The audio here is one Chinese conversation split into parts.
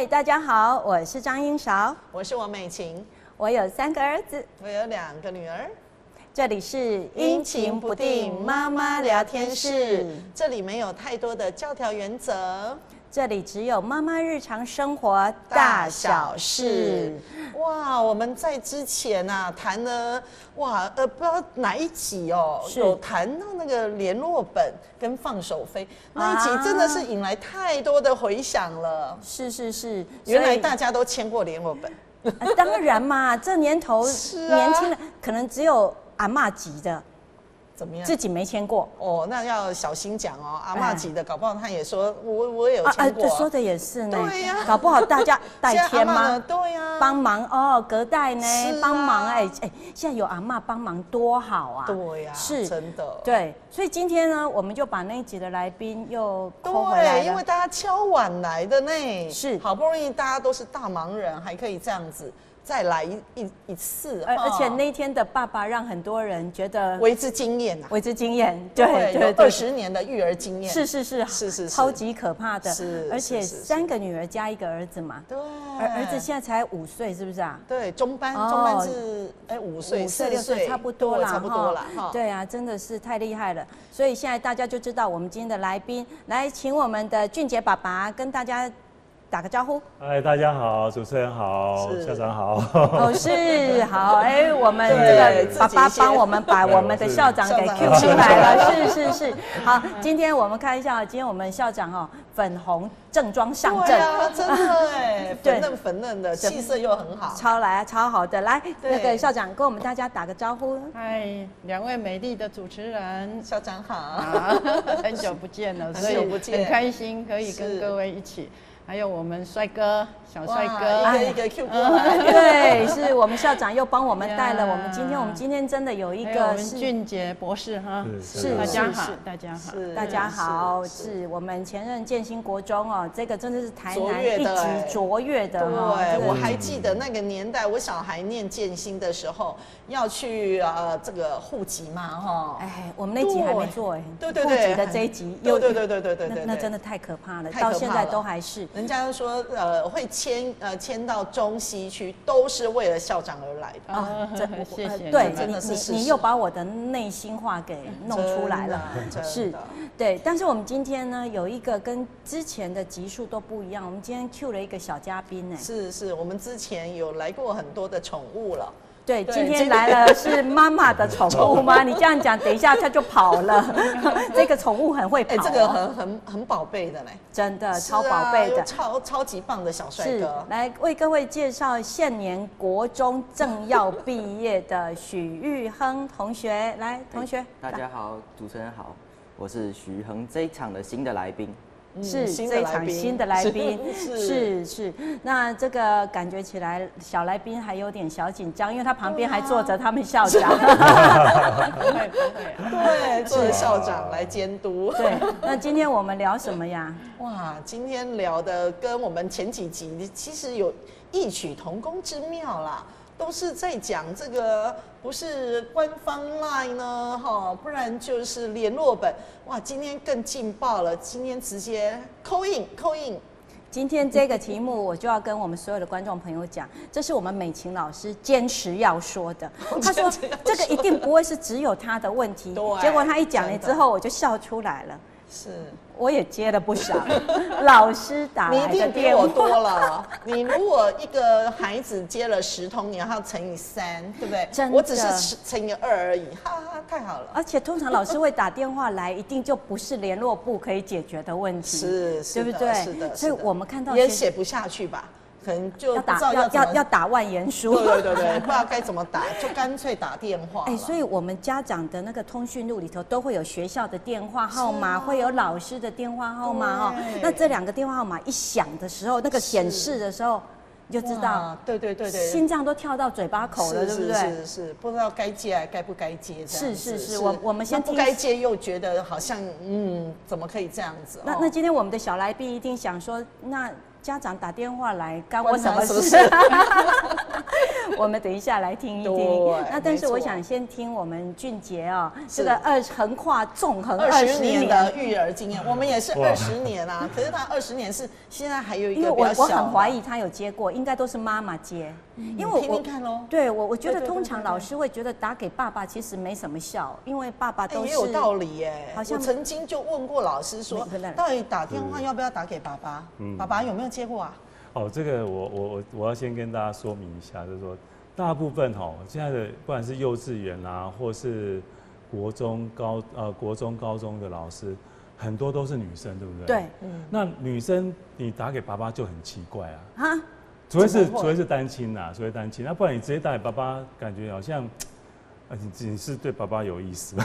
嗨，大家好，我是张英韶，我是王美琴，我有3个儿子，我有2个女儿。这里是阴晴不定妈妈聊天室，这里没有太多的教条原则，这里只有妈妈日常生活大小事。哇，我们在之前啊谈了不知道哪一集哦，有谈到那个联络本跟放手飞，那一集真的是引来太多的回响了。是，原来大家都签过联络本。当然嘛，这年头年轻人可能只有阿嬷级的。怎么样？自己没签过哦，那要小心讲哦。阿嬷级的，搞不好他也说我也有签过。说的也是呢。对呀，搞不好大家代签吗？对呀，帮忙哦，隔代呢，帮忙现在有阿嬷帮忙多好啊。对呀，是真的。对，所以今天呢，我们就把那一集的来宾又扣回来了。对，因为大家敲碗来的呢，是好不容易大家都是大忙人，还可以这样子。再来一次，而且那天的爸爸让很多人觉得为之惊艳啊，为之惊艳，对，有20年的育儿经验，是，超级可怕的，是，而且3个女儿加1个儿子嘛，对，儿子现在才5岁，是不是啊？对，中班是5岁、4岁，差不多啦，差不多啦，对啊，真的是太厉害了，所以现在大家就知道我们今天的来宾，来请我们的俊杰爸爸跟大家打个招呼。嗨，大家好，主持人好，校长好。是好，我们这个爸爸帮我们把我们的校长给 Q 出来了，是。好，今天我们看一下，今天我们校长粉红正装上阵，对啊，真的粉嫩的，气色又很好，超好的。来，那个校长跟我们大家打个招呼。嗨，2位美丽的主持人，校长好，很久不见了，所以很开心可以跟各位一起。还有我们帅哥，小帅哥，一个 Q 过来。对，是我们校长又帮我们带了我们今天真的有一个我们俊杰博士哈，是大家好，是我们前任建新国中这个真的是台南一级卓越的。对，我还记得那个年代，我小孩念建新的时候要去这个户籍嘛我们那集还没做对，户籍的这一集对，那真的太可怕了，到现在都还是。人家都说会迁到中西区，都是为了校长而来的。谢谢。对，你又把我的内心话给弄出来了，是，对。但是我们今天呢，有一个跟之前的集数都不一样，我们今天 Q 了一个小嘉宾是，我们之前有来过很多的宠物了。对，今天来了是妈妈的宠物吗？你这样讲，等一下他就跑了。这个宠物很会跑，这个很宝贝的嘞，真的超宝贝的，超级棒的小帅哥。来为各位介绍现年国中正要毕业的许玉亨同学，来，同学。大家好，主持人好，我是许玉亨，这一场的新的来宾。是这一场新的来宾，是。那这个感觉起来，小来宾还有点小紧张，因为他旁边还坐着他们校长。不会，对，坐着校长来监督。对，那今天我们聊什么呀？哇，今天聊的跟我们前几集其实有异曲同工之妙啦。都是在讲这个，不是官方 LINE 呢，不然就是联络本。哇，今天更劲爆了，今天直接 call in。今天这个题目，我就要跟我们所有的观众朋友讲，这是我们美琴老师坚持要说的。他说这个一定不会是只有他的问题，结果他一讲了之后，我就笑出来了。是，我也接了不少老师打来的电话，你一定比我多了。你如果一个孩子接了10通，你要乘以3，对不对？真的，我只是乘以2而已，哈哈，太好了。而且通常老师会打电话来，一定就不是联络部可以解决的问题，对不对？是的。所以我们看到也写不下去吧。可能就要打万言书，对，不知道该怎么打，就干脆打电话。所以我们家长的那个通讯录里头都会有学校的电话号码，会有老师的电话号码那这2个电话号码一响的时候，那个显示的时候，你就知道，对，心脏都跳到嘴巴口了，对不对？是，不知道该接该不该接。是，我们先不该接又觉得好像怎么可以这样子？那今天我们的小来宾一定想说，那家长打电话来干我什么事？我们等一下来听一听。那但是我想先听我们俊杰哦，这个横跨纵横20年的育儿经验，我们也是20年啊。可是他20年是现在还有一个比较小的，因为我很怀疑他有接过，应该都是妈妈接。因为我听听看咯。对我觉得通常老师会觉得打给爸爸其实没什么效，因为爸爸都是也有道理耶。好像我曾经就问过老师说，到底打电话要不要打给爸爸？爸爸有没有接过啊？哦，这个我要先跟大家说明一下，就是说大部分现在的不管是幼稚园啊，或是国中高中的老师，很多都是女生，对不对？对，那女生你打给爸爸就很奇怪啊。哈。除非是单亲呐，除非单亲，那不然你直接打给爸爸，感觉好像，你是对爸爸有意思。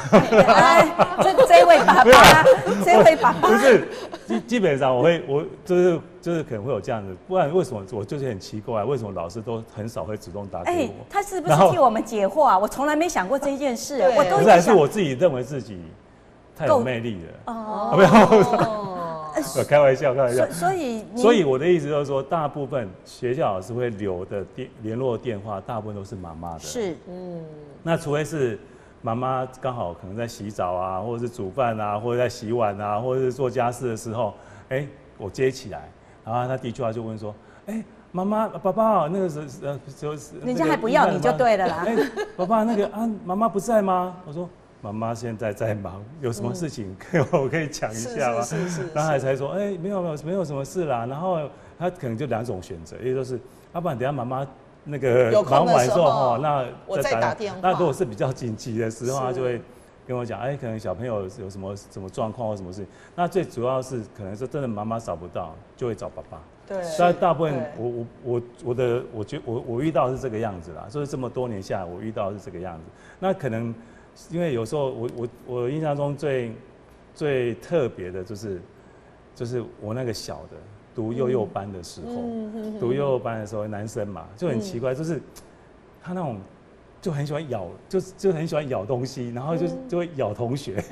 这位爸爸，这位爸爸不是，基本上我就是可能会有这样子，不然为什么我就是很奇怪，为什么老师都很少会主动打给我？他是不是替我们解惑啊？我从来没想过这件事，我都还是我自己认为自己太有魅力了。哦，没有。开玩笑。所以我的意思就是说，大部分学校老师会留的联络电话，大部分都是妈妈的。是，那除非是妈妈刚好可能在洗澡啊，或者是煮饭啊，或者在洗碗啊，或者是做家事的时候，我接起来，然后他第一句话就问说，妈妈、爸爸，那个就是人家还不要你就对了啦。爸爸那个妈妈不在吗？我说。妈妈现在在忙，有什么事情我可以讲一下吗？然后他才说，没有什么事啦。然后他可能就2种选择，一个就是要不然等下妈妈那个忙完之后那我再打电话。那如果是比较紧急的时候，他就会跟我讲，可能小朋友有什么状况或什么事情。那最主要是可能是真的妈妈找不到，就会找爸爸。对，所以大部分我遇到的是这个样子啦，就是这么多年下来，我遇到的是这个样子。那可能。因为有时候我印象中最特别的就是我那个小的读幼幼班的时候，读幼幼班的时候男生嘛就很奇怪，就是他那种就很喜欢咬，就很喜欢咬东西，然后就会咬同学，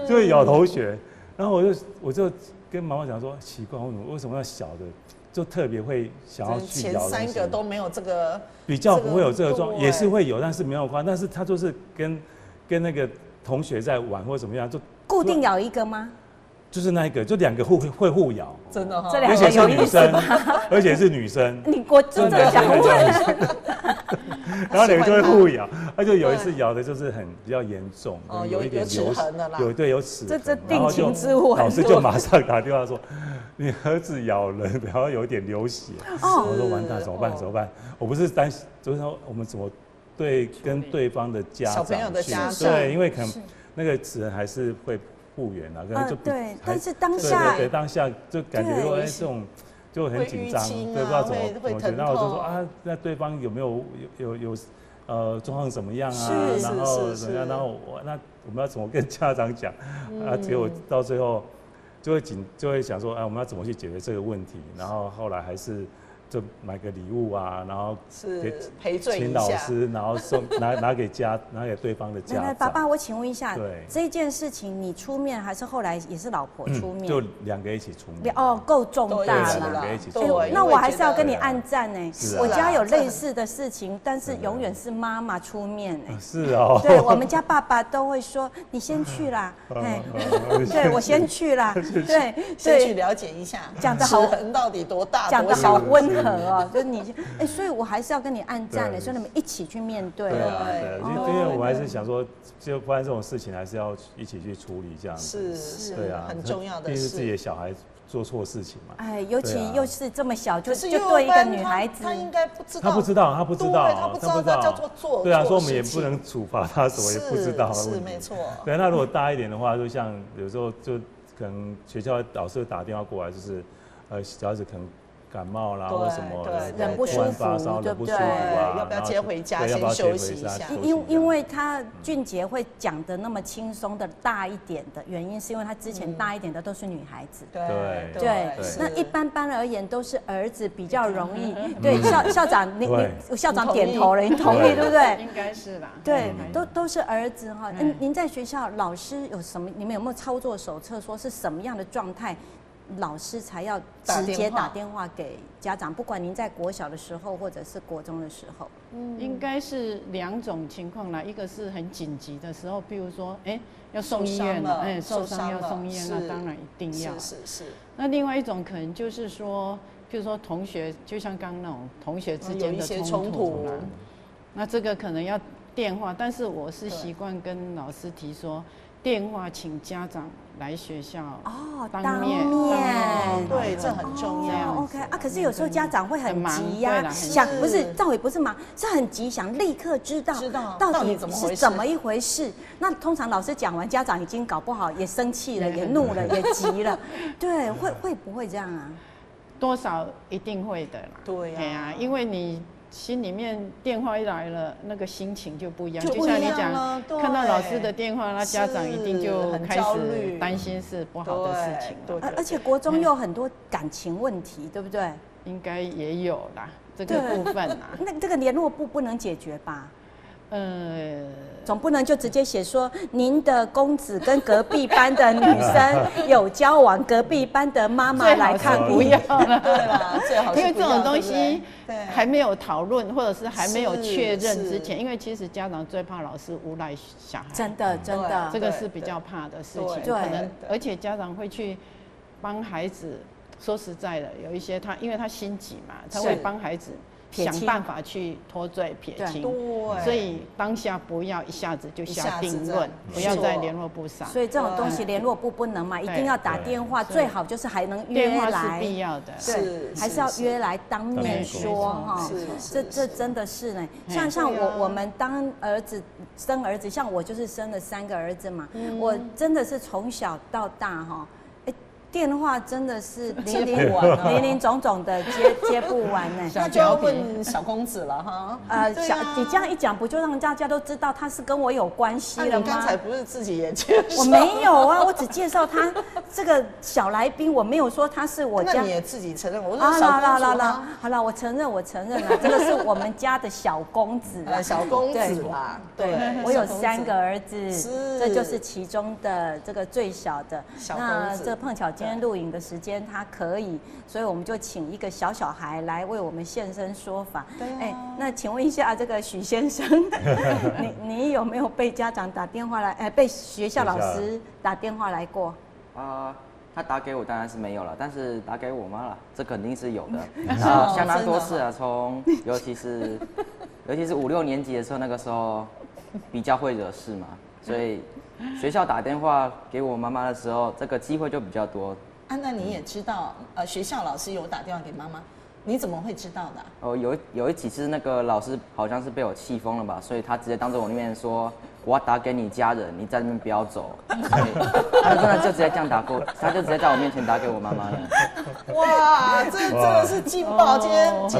就会咬同学，然后我就跟妈妈讲说，奇怪，为什么要小的？就特别会想要去咬东西。前3个都没有这个，比较不会有这个状，也是会有，但是没有关。但是他就是跟那个同学在玩或者怎么样，就固定咬一个吗？就是那一个，就2个会互咬，真的哈，这2个有意思吧？而且是女生。我真的想问。然后2个就会互咬，他就有一次咬的就是比较严重，有一点齿痕的啦，有齿痕，这定情之物。老师就马上打电话说。你儿子咬人，然后有点流血，我说完蛋，怎么办？我不是担心，就是说我们怎么跟对方的家长小朋友的家长，对，因为可能那个齿痕还是会复原啊，可能就对，但是当下对当下就感觉说这种就很紧张，对，不知道怎么觉得，那我就说那对方有没有状况怎么样啊？然后怎么样？然后我们要怎么跟家长讲啊？结果到最后。就会想说，我们要怎么去解决这个问题？然后后来还是就买个礼物啊，然后赔罪一下，请老师，然后拿给对方的家长。爸爸，我请问一下，对这件事情你出面还是后来也是老婆出面？就2个一起出面。够重大了。2个一起出面。那我还是要跟你按赞呢。我家有类似的事情，但是永远是妈妈出面哎。是哦。对，我们家爸爸都会说你先去啦，对我先去啦，对，先去了解一下，讲得好，到底多大，讲得好温和哦，就是你所以我还是要跟你按赞的，所以你们一起去面对。对，因为我们还是想说，就发生这种事情，还是要一起去处理这样子。是，对啊，很重要的事。毕竟是自己的小孩做错事情嘛。尤其又是这么小，就对一个女孩子，她应该不知道。她不知道，她不知道，叫做做。对啊，说我们也不能处罚她，什么也不知道。是没错。对，那如果大一点的话，就像有时候就可能学校老师打电话过来，就是小孩子可能。感冒啦，或什么忍不舒服，对不对？要不要接回家先休息一下？因为他俊杰会讲的那么轻松的大一点的原因，是因为他之前大一点的都是女孩子。对，那一般而言都是儿子比较容易。对，校长，校长点头了，您同意对不对？应该是啦。对，都是儿子哈。您在学校老师有什么？你们有没有操作手册？说是什么样的状态？老师才要直接打电话给家长？不管您在国小的时候，或者是国中的时候，应该是2种情况啦。一个是很紧急的时候，譬如说，要送医院了，受伤要送医院，那当然一定要。是。那另外一种可能就是说，譬如说同学，就像刚刚那种同学之间的冲突啦，那这个可能要电话，但是我是习惯跟老师提说，电话请家长来学校当面，对，这很重要。OK 啊，可是有时候家长会很急呀，想不是赵伟不是忙，是很急，想立刻知道到底是怎么一回事。那通常老师讲完，家长已经搞不好也生气了，也怒了，也急了。对，会不会这样啊？多少一定会的啦。对呀，因为你心里面电话一来了，那个心情就不一样。就像你讲，看到老师的电话，那家长一定就开始担心是不好的事情了。而且国中又很多感情问题，对不对？应该也有啦，这个部分啊。那这个联络部不能解决吧？总不能就直接写说您的公子跟隔壁班的女生有交往，隔壁班的妈妈来看，不要了，对啦，最好是因为这种东西还没有讨论，或者是还没有确认之前，因为其实家长最怕老师诬赖小孩，真的，这个是比较怕的事情，可能而且家长会去帮孩子，说实在的，有一些因为他心急嘛，他会帮孩子想办法去脱罪撇清，所以当下不要一下子就下定论，不要在联络簿上。所以这种东西联络簿不能嘛，一定要打电话，最好就是还能约来。电话是必要的，对，还是要约来当面说哈。这真的是呢，像我们当生儿子，像我就是生了3个儿子嘛，我真的是从小到大哈。电话真的是林林总总的接不完呢，那就要问小公子了哈。你这样一讲，不就让大家都知道他是跟我有关系了吗？你刚才不是自己也介绍？我没有啊，我只介绍他这个小来宾，我没有说他是我家。那你也自己承认？我说小公子好了，我承认了，这个是我们家的小公子小公子啦。对，我有3个儿子，这就是其中的这个最小的。那这碰巧今天录影的时间他可以，所以我们就请一个小孩来为我们现身说法。那请问一下这个许先生，你有没有被家长打电话来，被学校老师打电话来过？他打给我当然是没有了，但是打给我妈了，这肯定是有的。相当多次啊，尤其是5、6年级的时候，那个时候比较会惹事嘛，所以学校打电话给我妈妈的时候，这个机会就比较多。那你也知道，学校老师有打电话给妈妈，你怎么会知道的？有几次那个老师好像是被我气疯了吧，所以他直接当着我面说，我要打给你家人，你在那边不要走。他真的就直接这样打过，他就直接在我面前打给我妈妈了。哇，这真的是劲爆！今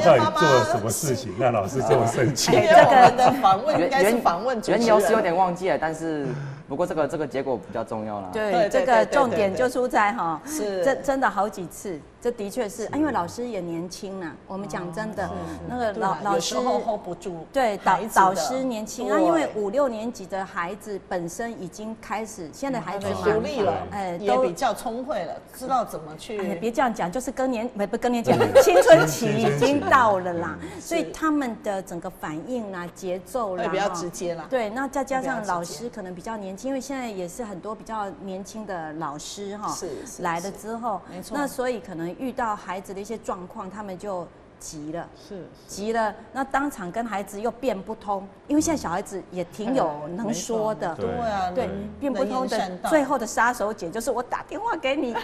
天妈妈做了什么事情让老师这么生气？这个的访问应该是访问主持人。缘由是有点忘记了，但是不过这个结果比较重要啦。对，这个重点就出在哈，这真的好几次。这的确是，因为老师也年轻啊。我们讲真的，那个老师 hold 不住，对，导师年轻啊，因为5、6年级的孩子本身已经开始，现在孩子独立了，也比较聪慧了，知道怎么去。别这样讲，就是更年期，青春期已经到了啦，所以他们的整个反应啦、节奏啦，比较直接啦。对，那再加上老师可能比较年轻，因为现在也是很多比较年轻的老师哈，来了之后，没错，那所以可能遇到孩子的一些状况，他们就急了，急了，那当场跟孩子又辩不通，因为现在小孩子也挺有能说的，对，辩不通的最后的杀手锏就是我打电话给你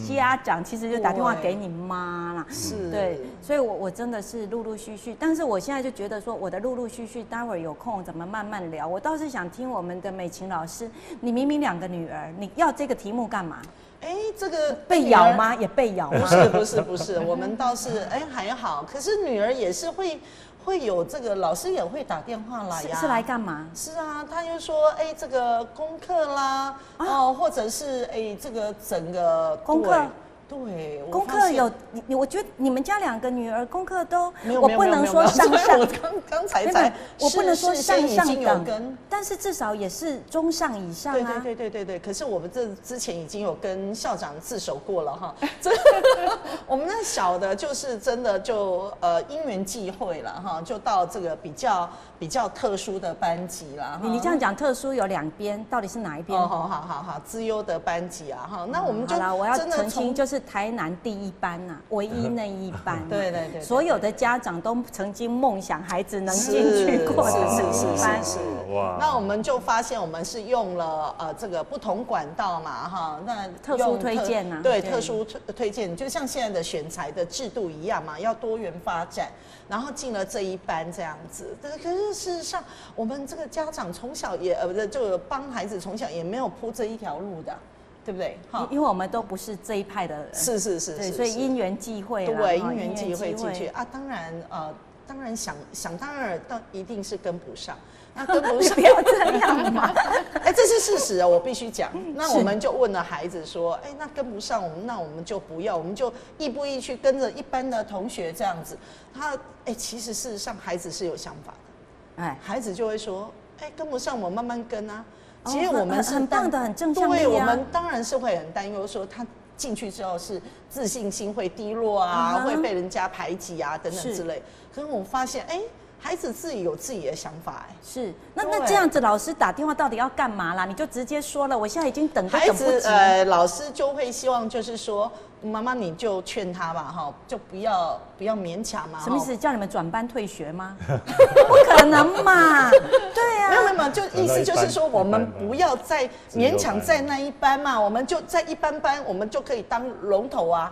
家长，其实就打电话给你妈啦，对，所以我真的是陆陆续续，但是我现在就觉得说我的陆陆续续，待会儿有空咱们慢慢聊。我倒是想听我们的美琴老师，你明明2个女儿，你要这个题目干嘛？这个被咬吗？也被咬吗？不是，我们倒是还好，可是女儿也是会有这个，老师也会打电话来呀。是来干嘛？是啊，他就说这个功课啦，或者是这个整个功课对，功课有我觉得你们家2个女儿功课都，我不能说上，我刚才我不能说上等，但是至少也是中上以上啊。对。可是我们之前已经有跟校长自首过了哈，我们那小的就是真的就因缘际会了哈，就到这个比较特殊的班级啦。你这样讲特殊有2边，到底是哪一边？好，资优的班级啊哈，那我们就好了，我要澄清，就是台南第1班呐，唯一那一班。对，所有的家长都曾经梦想孩子能进去过的班。是。哇！那我们就发现我们是用了这个不同管道嘛哈，那特殊推荐呐，对，特殊推荐，就像现在的选材的制度一样嘛，要多元发展，然后进了这一班这样子。可是事实上，我们这个家长从小也就帮孩子从小也没有铺这一条路的。对不对？因为我们都不是这一派的人，是，对，所以因缘际会，对，因缘际会进去啊。当然想当然，一定是跟不上。那跟不上，不要这样嘛！这是事实啊，我必须讲。那我们就问了孩子说，那跟不上，那我们就不要，我们就亦步亦趋，跟着一般的同学这样子。其实事实上孩子是有想法的，孩子就会说，跟不上，我慢慢跟啊。其实我们是很棒的，很正向的。对，我们当然是会很担忧，说他进去之后是自信心会低落啊，会被人家排挤啊等等之类。可是我发现，孩子自己有自己的想法，是。那这样子，老师打电话到底要干嘛啦？你就直接说了，我现在已经等都等不及。老师就会希望就是说，妈妈你就劝他吧，哈，就不要勉强嘛。什么意思？叫你们转班退学吗？不可能嘛！对啊，没有，就意思就是说，我们不要再勉强在那一班嘛，我们就在一般班，我们就可以当龙头啊。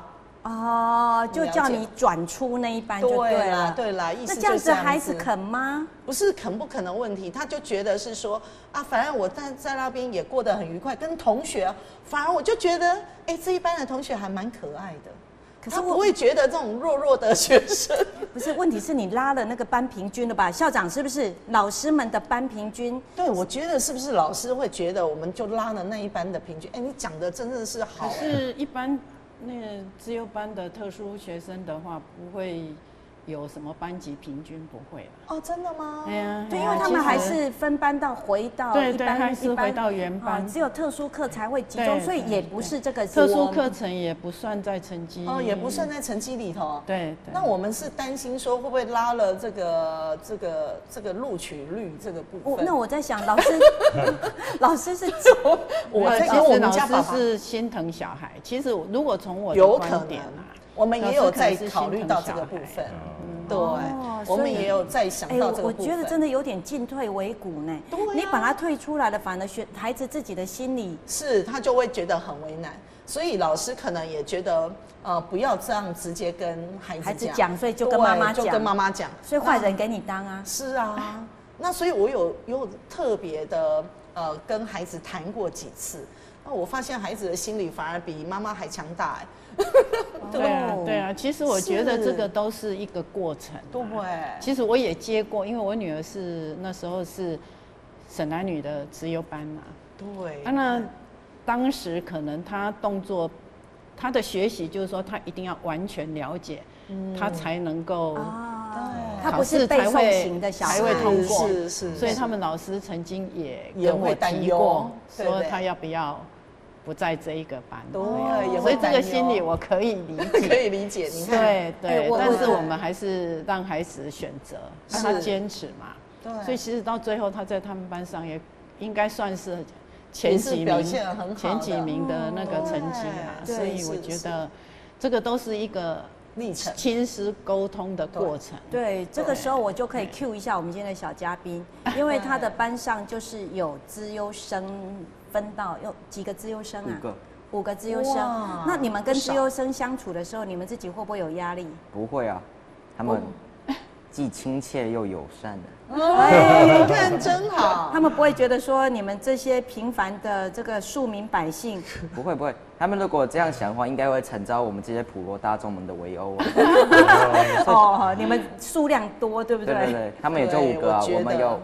就叫你转出那一班就对了。对啦，意思那这样子孩子肯吗？不是肯不肯的问题，他就觉得是说反正我在那边也过得很愉快，跟同学，反而我就觉得，这一班的同学还蛮可爱的。可是我不会觉得这种弱的学生。不是，问题是你拉了那个班平均了吧？校长是不是老师们的班平均？对，我觉得是不是老师会觉得我们就拉了那一班的平均？你讲的真的是好。可是一般那个资优班的特殊学生的话，不会有什么班级平均，不会哦，真的吗？对，因为他们还是分班回到一般，还是回到原班，只有特殊课才会集中，所以也不是这个特殊课程也不算在成绩也不算在成绩里头。对。那我们是担心说会不会拉了这个录取率这个部分？那我在想，老师是我在跟我们家老师是心疼小孩。其实如果从我的观点我们也有在考虑到这个部分。对，我们也有在想到这个部分。我觉得真的有点进退维谷呢。你把他退出来了，反而孩子自己的心理他就会觉得很为难，所以老师可能也觉得不要这样直接跟孩子讲，所以就跟妈妈讲，所以坏人给你当啊。是啊，那所以我有特别的跟孩子谈过几次，那我发现孩子的心理反而比妈妈还强大对啊，其实我觉得这个都是一个过程。对，其实我也接过，因为我女儿那时候是省男女的资优班嘛。对。那当时可能她她的学习就是说，她一定要完全了解，她才能够考试才会通过。是。所以他们老师曾经也跟我提过，说她要不要不在这一个班，所以这个心理我可以理解，可以理解。你看，对，但是我们还是让孩子选择，让他坚持嘛。对，所以其实到最后，他在他们班上也应该算是前几名的那个成绩啊。所以我觉得这个都是一个历程，亲师沟通的过程。对，这个时候我就可以 cue 一下我们今天的小嘉宾，因为他的班上就是有资优生。分到有几个资优生啊？5个资优生。那你们跟资优生相处的时候，你们自己会不会有压力？不会啊，他们既亲切又友善的。你看真好。他们不会觉得说你们这些平凡的这个庶民百姓。不会，他们如果这样想的话，应该会惨遭我们这些普罗大众们的围殴啊。你们数量多，对不对？对，他们也就5个啊，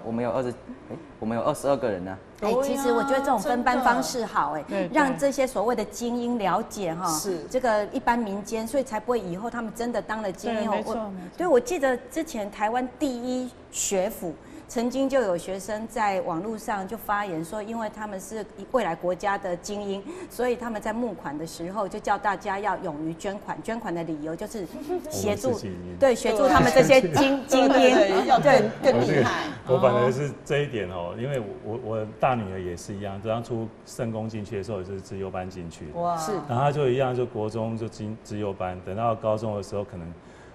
我们有22个人呢。其实我觉得这种分班方式好，让这些所谓的精英了解哈，这个一般民间，所以才不会以后他们真的当了精英。没错。对，我记得之前台湾第一学府。曾经就有学生在网络上就发言说，因为他们是未来国家的精英，所以他们在募款的时候就叫大家要勇于捐款。捐款的理由就是协助，对，协助他们这些精英，要更厉害。我反而是这一点哦，因为我大女儿也是一样，当初圣公进去的时候也是资优班进去的，哇，是，然后她就一样，就国中就资优班，等到高中的时候可能。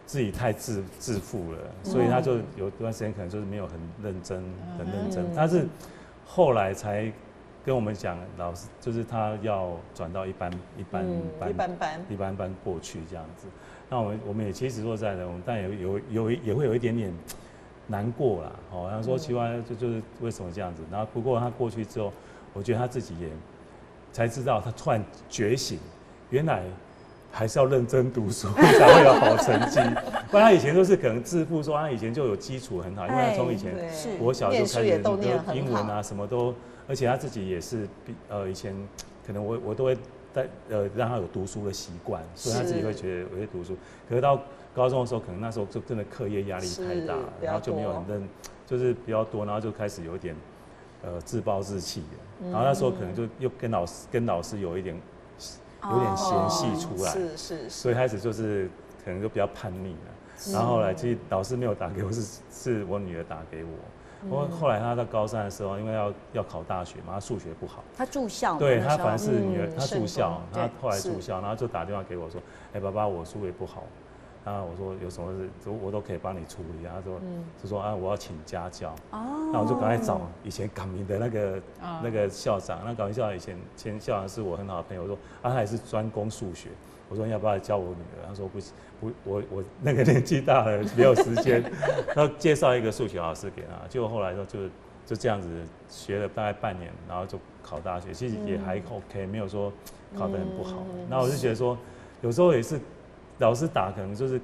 自己太自负了，所以他就有段时间可能就是没有很认真。他是后来才跟我们讲，老师就是他要转到一般班过去这样子。那我们也其实说实在的，我们但也会有一点点难过啦。哦，他说奇怪就是为什么这样子？然后不过他过去之后，我觉得他自己也才知道，他突然觉醒，原来。还是要认真读书才会有好成绩，不然他以前都是可能自负说他以前就有基础很好，因为他从以前国小就开始英文啊什么都，而且他自己也是以前可能我都会让他有读书的习惯，所以他自己会觉得我会读书。可是到高中的时候，可能那时候就真的课业压力太大了，然后就没有很就是比较多，然后就开始有一点自暴自弃的，然后那时候可能就又跟老师有点嫌隙出来，是，所以开始就是可能就比较叛逆了。然后后来其实老师没有打给我，是我女儿打给我。后来她到高3的时候，因为要考大学嘛，她数学不好，她住校，对她反正是女儿，她住校，她后来住校，然后就打电话给我说：“爸爸，我数学不好。”然后我说有什么事我都可以帮你处理。他说就说我要请家教。那我就赶快找以前港民的那个校长。那港民校长以前校长是我很好的朋友，我说他也是专攻数学。我说要不要教我女儿？他说不，我那个年纪大了没有时间。然后介绍一个数学老师给他，结果后来就这样子学了大概半年，然后就考大学，其实也还 OK， 没有说考得很不好。那我就觉得说有时候也是。老师打可能就是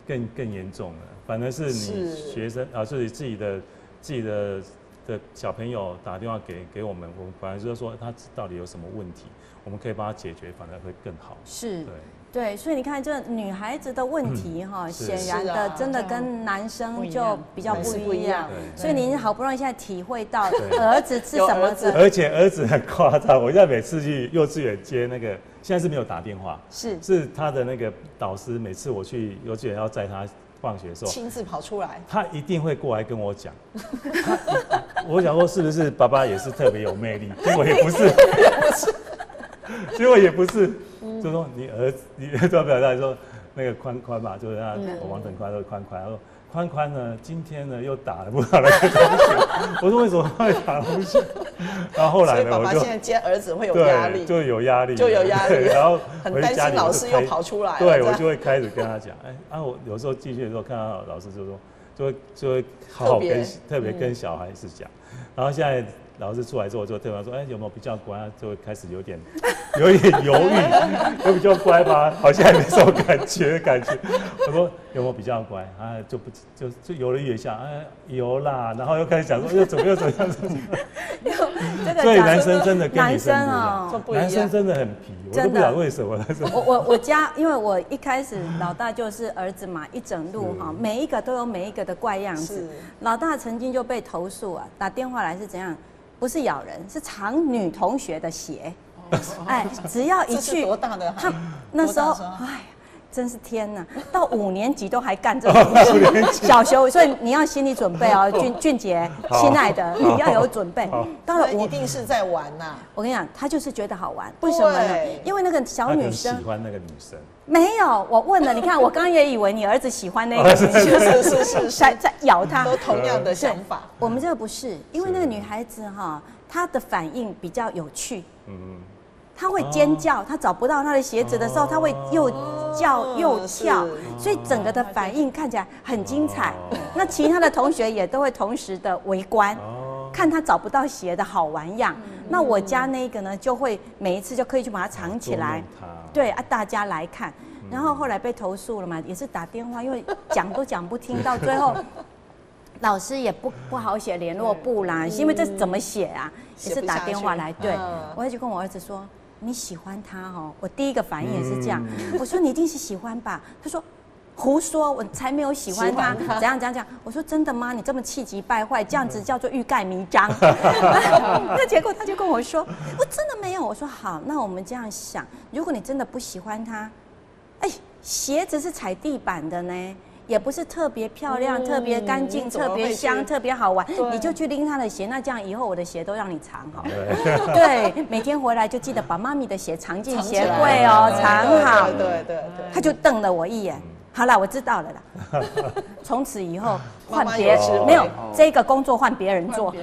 更严重了，反而是你学生就是自己的小朋友打电话给我们反而就是说他到底有什么问题，我们可以帮他解决，反而会更好。是，对，所以你看这女孩子的问题哈，显然的真的跟男生就比较不一样。所以您好不容易现在体会到儿子是什么子，而且儿子很夸张，我现在每次去幼稚园接那个。现在是没有打电话，是他的那个导师，每次我去幼稚园要载他放学的时候，亲自跑出来，他一定会过来跟我讲。我想说是不是爸爸也是特别有魅力？结果也不是，结果也不是，就说你都表达说那个宽宽嘛，就是我王腾宽都宽宽，他说。宽宽呢，今天呢又打了不好的同学。我说为什么会打同学？然后后来呢，所以爸爸现在接儿子会有压力，就有压力，然后很担心老师又跑出来。对，我就会开始跟他讲，我有时候进去的时候看到老师就会好好特别跟小孩子讲，然后现在。老师出来之后，就特别说，有没有比较乖？就会开始有点犹豫，有比较乖吗？好像没什么感觉。我说有没有比较乖？就犹豫一下，有啦，然后又开始讲说又怎么样。所以男生真的跟女生不一样，男生真的很皮，我都不知道为什么。我家因为我一开始老大就是儿子嘛，一整路哈，每一个都有每一个的怪样子。老大曾经就被投诉啊，打电话来是怎样？不是咬人，是藏女同学的鞋。只要一去，多大的？他那时候，真是天哪！到5年级都还干这种事，小学，所以你要心理准备哦，俊杰，亲爱的，你要有准备。到了一定是在玩呐。我跟你讲，他就是觉得好玩，为什么呢？因为那个小女生喜欢那个女生。没有，我问了，你看，我刚刚也以为你儿子喜欢那个女生，在咬他，都同样的想法。我们这个不是，因为那个女孩子哈，她的反应比较有趣。她会尖叫，她找不到她的鞋子的时候，她会又叫又跳，所以整个的反应看起来很精彩。那其他的同学也都会同时的围观，看她找不到鞋的好玩样。那我家那个呢，就会每一次就刻意去把它藏起来，对啊，大家来看。然后后来被投诉了嘛，也是打电话，因为讲都讲不听，到最后老师也不好写联络簿啦，因为这怎么写啊？也是打电话来。对，我就跟我儿子说。你喜欢他哦，我第一个反应也是这样。我说你一定是喜欢吧？他说胡说，我才没有喜欢他，怎样怎样怎样。我说真的吗？你这么气急败坏，这样子叫做欲盖弥彰。那结果他就跟我说，我真的没有。我说好，那我们这样想，如果你真的不喜欢他，哎，鞋子是踩地板的呢。也不是特别漂亮、特别干净、特别香、特别好玩，你就去拎他的鞋。那这样以后我的鞋都让你藏好。对，每天回来就记得把妈咪的鞋藏进鞋柜哦，藏好。对。他就瞪了我一眼。好了，我知道了啦。从此以后换别人没有这个工作换别人做，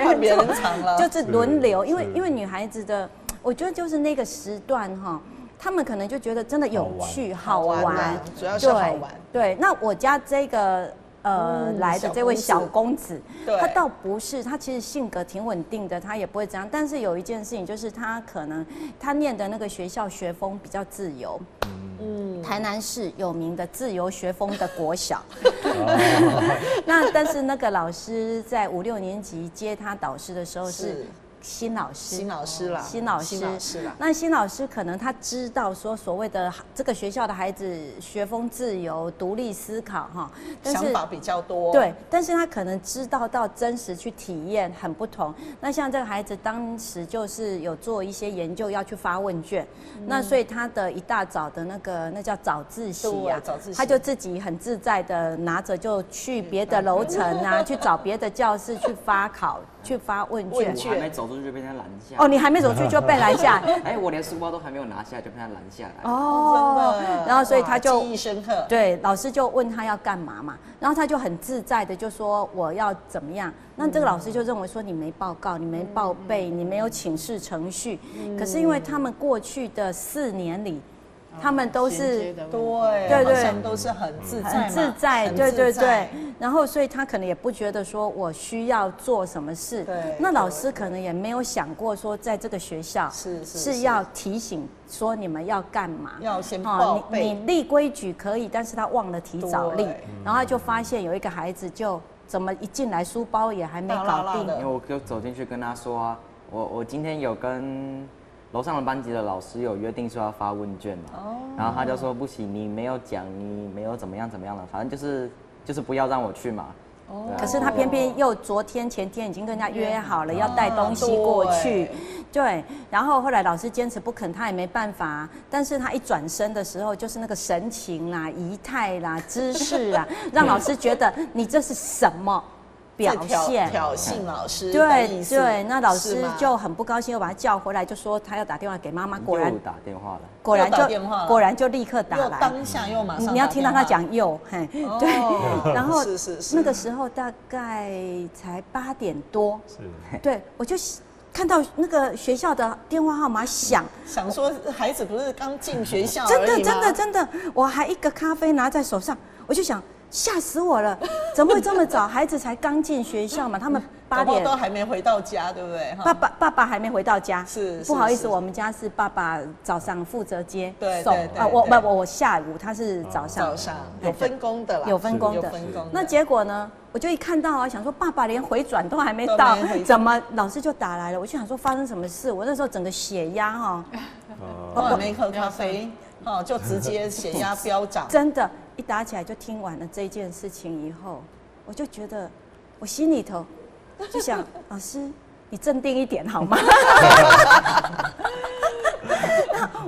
换别人藏了，就是轮流。因为女孩子的，我觉得就是那个时段哈。他们可能就觉得真的有趣、好玩，主要是好玩。对，那我家这个来的这位小公子，他倒不是，他其实性格挺稳定的，他也不会这样。但是有一件事情就是他可能他念的那个学校学风比较自由，台南市有名的自由学风的国小。那但是那个老师在5、6年级接他导师的时候是。新老师啦。那新老师可能他知道说所谓的这个学校的孩子学风自由、独立思考哈，想法比较多。对，但是他可能知道到真实去体验很不同。那像这个孩子当时就是有做一些研究，要去发问卷，那所以他的一大早的那叫早自习啊，他就自己很自在的拿着就去别的楼层啊，去找别的教室去发考。去发问卷，我还没走出去就被他拦下。哦，你还没走出去就被拦下？哎，我连书包都还没有拿下就被他拦下来。哦，真的。然后所以他就记忆深刻。对，老师就问他要干嘛嘛，然后他就很自在的就说我要怎么样。那这个老师就认为说你没报告，你没报备，你没有请示程序。可是因为他们过去的4年里。他们都是对，都是很自在，对，然后所以他可能也不觉得说我需要做什么事，那老师可能也没有想过说在这个学校是要提醒说你们要干嘛，要先报备，你立规矩可以，但是他忘了提早立，然后他就发现有一个孩子就怎么一进来书包也还没搞定，因为我就走进去跟他说啊，我今天有跟。楼上的班级的老师有约定说要发问卷嘛，然后他就说不行，你没有讲，你没有怎么样了，反正就是不要让我去嘛。可是他偏偏又昨天前天已经跟人家约好了要带东西过去，对，然后后来老师坚持不肯，他也没办法，但是他一转身的时候，就是那个神情啦、仪态啦、姿势啊，让老师觉得你这是什么？表现挑衅老师，对，那老师就很不高兴，又把他叫回来，就说他要打电话给妈妈，果然打电话了，果然就立刻打来，当下又马上，你要听到他讲又，嘿，对，然后那个时候大概才8点多，对，我就看到那个学校的电话号码响，想说孩子不是刚进学校而已吗？真的，我还一个咖啡拿在手上，我就想。吓死我了！怎么会这么早？孩子才刚进学校嘛，他们8点都还没回到家，对不对？爸爸还没回到家，是不好意思，我们家是爸爸早上负责接送啊，我下午他是早上有分工的啦，有分工的。那结果呢？我就一看到啊，想说爸爸连回转都还没到，怎么老师就打来了？我就想说发生什么事？我那时候整个血压哈，没喝咖啡就直接血压飙涨，真的。一打起来就听完了这件事情以后，我就觉得我心里头就想，老师你镇定一点好吗？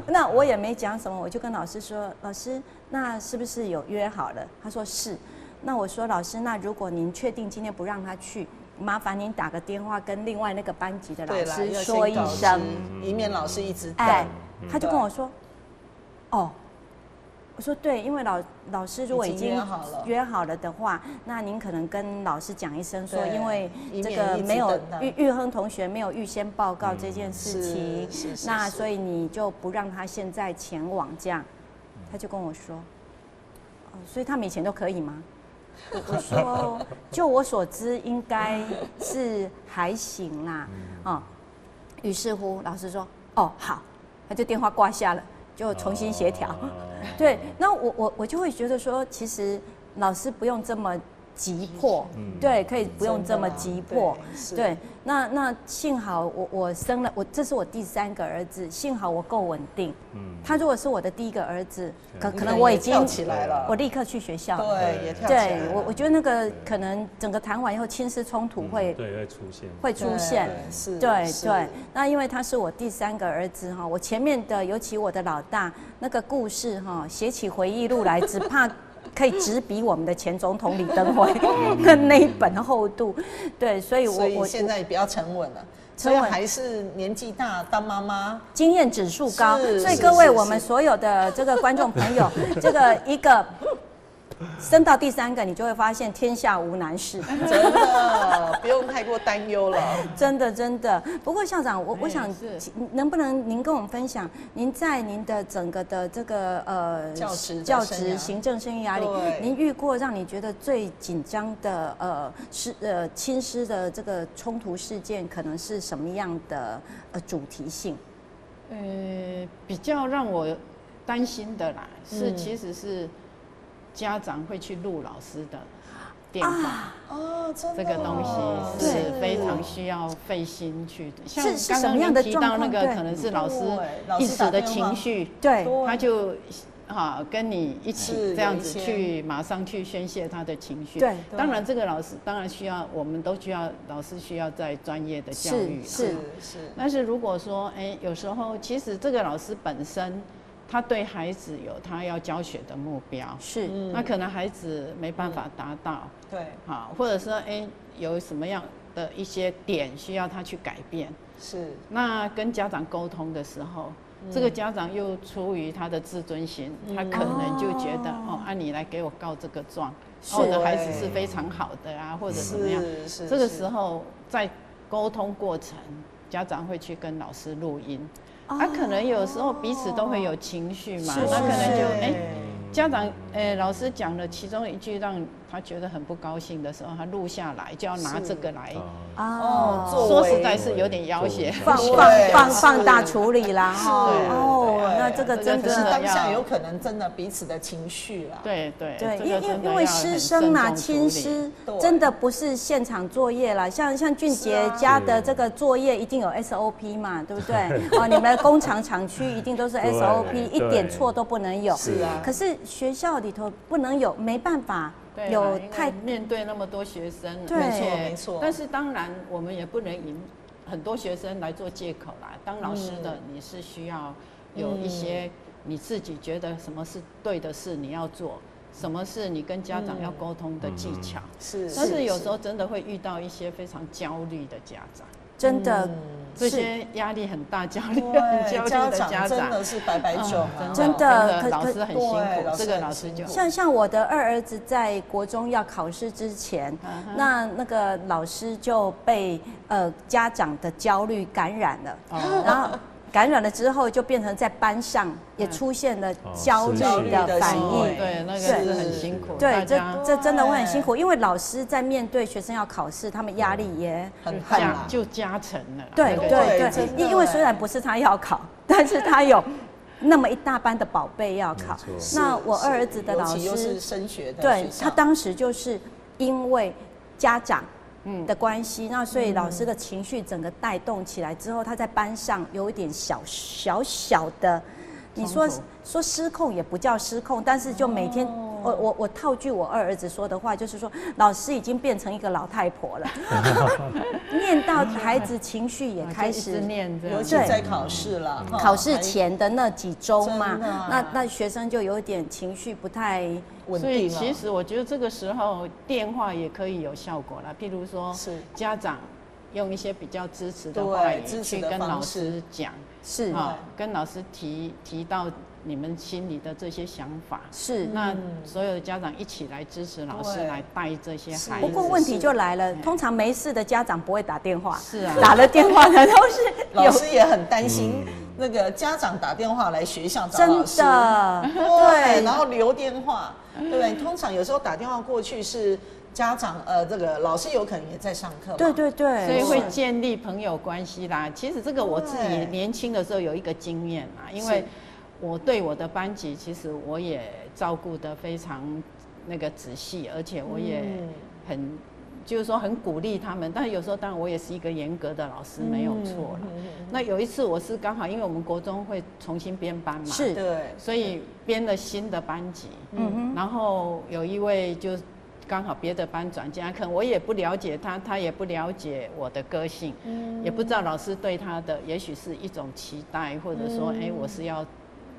那我也没讲什么，我就跟老师说，老师那是不是有约好了？他说是。那我说老师，那如果您确定今天不让他去，麻烦您打个电话跟另外那个班级的老师说一声，以免老师一直等。他就跟我说，哦。我说对，因为老师如果已经约好了的话，那您可能跟老师讲一声说，因为这个没有玉亨同学没有预先报告这件事情，那所以你就不让他现在前往这样。他就跟我说，哦，所以他们以前都可以吗？我说，就我所知应该是还行啦，啊。于是乎老师说，哦好，他就电话挂下了。就重新协调，对，那我就会觉得说，其实老师不用这么急迫，对，可以不用这么急迫，对。那幸好我生了这是我第3个儿子，幸好我够稳定。他如果是我的第1个儿子，可能我已经跳起来了，我立刻去学校。对，也跳起来了。对，我觉得那个可能整个谈完以后，亲师冲突会出现，是，对。那因为他是我第3个儿子哈，我前面的尤其我的老大那个故事哈，写起回忆录来，只怕可以直比我们的前总统李登辉那一本厚度，对，所以我现在比较沉稳了，所以还是年纪大当妈妈，经验指数高，所以各位我们所有的这个观众朋友，这个一个生到第3个，你就会发现天下无难事，真的不用太过担忧了，真的。不过校长，我想能不能您跟我们分享，您在您的整个的这个教职行政生涯里，您遇过让你觉得最紧张的亲师的这个冲突事件，可能是什么样的主题性？比较让我担心的啦，其实是家长会去录老师的电话真的这个东西是非常需要费心去的。像刚刚您提到那个，可能是老师一时的情绪，对，他就跟你一起这样子去马上去宣泄他的情绪。对，当然这个老师当然需要，我们都需要老师需要在专业的教育是。但是如果说有时候其实这个老师本身，他对孩子有他要教学的目标，是，那可能孩子没办法达到，对，或者说有什么样的一些点需要他去改变，是，那跟家长沟通的时候，这个家长又出于他的自尊心，他可能就觉得你来给我告这个状，我的孩子是非常好的啊，或者怎么样，这个时候在沟通过程，家长会去跟老师录音。可能有时候彼此都会有情绪嘛，那可能就家长老师讲了其中一句让他觉得很不高兴的时候，他录下来就要拿这个来说实在是有点要挟，放大处理啦，那这个真的是当下有可能真的彼此的情绪啦，对，因为师生啦、亲师真的不是现场作业啦，像俊杰家的这个作业一定有 SOP 嘛，对不对？你们的工厂厂区一定都是 SOP， 一点错都不能有。是啊，可是学校里头不能有，没办法。有太面对那么多学生，没错。但是当然，我们也不能以很多学生来做借口啦。当老师的，你是需要有一些你自己觉得什么是对的事你要做，什么是你跟家长要沟通的技巧。但是有时候真的会遇到一些非常焦虑的家长。真的，这些压力很大，焦虑很焦虑的家长真的是百种，真的，老师很辛苦，这个老师就像我的2儿子在国中要考试之前，那个老师就被家长的焦虑感染了，然后感染了之后，就变成在班上也出现了焦虑的反应。对，那个是很辛苦。对，这真的会很辛苦，因为老师在面对学生要考试，他们压力也很大，就加成了。对，因为虽然不是他要考，但是他有那么一大班的宝贝要考。那我2儿子的老师，尤其又是升学的，对，他当时就是因为家长的关系，那所以老师的情绪整个带动起来之后，他在班上有一点小的，你说失控也不叫失控，但是就每天，我套句我2儿子说的话，就是说老师已经变成一个老太婆了，念到孩子情绪也开始念，尤其在考试了，考试前的那几周嘛，那学生就有点情绪不太稳定了。所以其实我觉得这个时候电话也可以有效果啦，譬如说家长用一些比较支持的话语去跟老师讲，是跟老师提到你们心里的这些想法，是那所有的家长一起来支持老师来带这些孩子。不过问题就来了，通常没事的家长不会打电话，是啊，打了电话的都是老师也很担心那个家长打电话来学校找老师，真的对，然后留电话，对不对？通常有时候打电话过去是家长这个老师有可能也在上课，对，所以会建立朋友关系啦。其实这个我自己年轻的时候有一个经验啦，因为我对我的班级其实我也照顾得非常那个仔细，而且我也很。就是说很鼓励他们，但是有时候当然我也是一个严格的老师，没有错了。那有一次我是刚好因为我们国中会重新编班嘛，是，对，所以编了新的班级，然后有一位就刚好别的班转进来，可能我也不了解他，他也不了解我的个性，也不知道老师对他的也许是一种期待，或者说我是要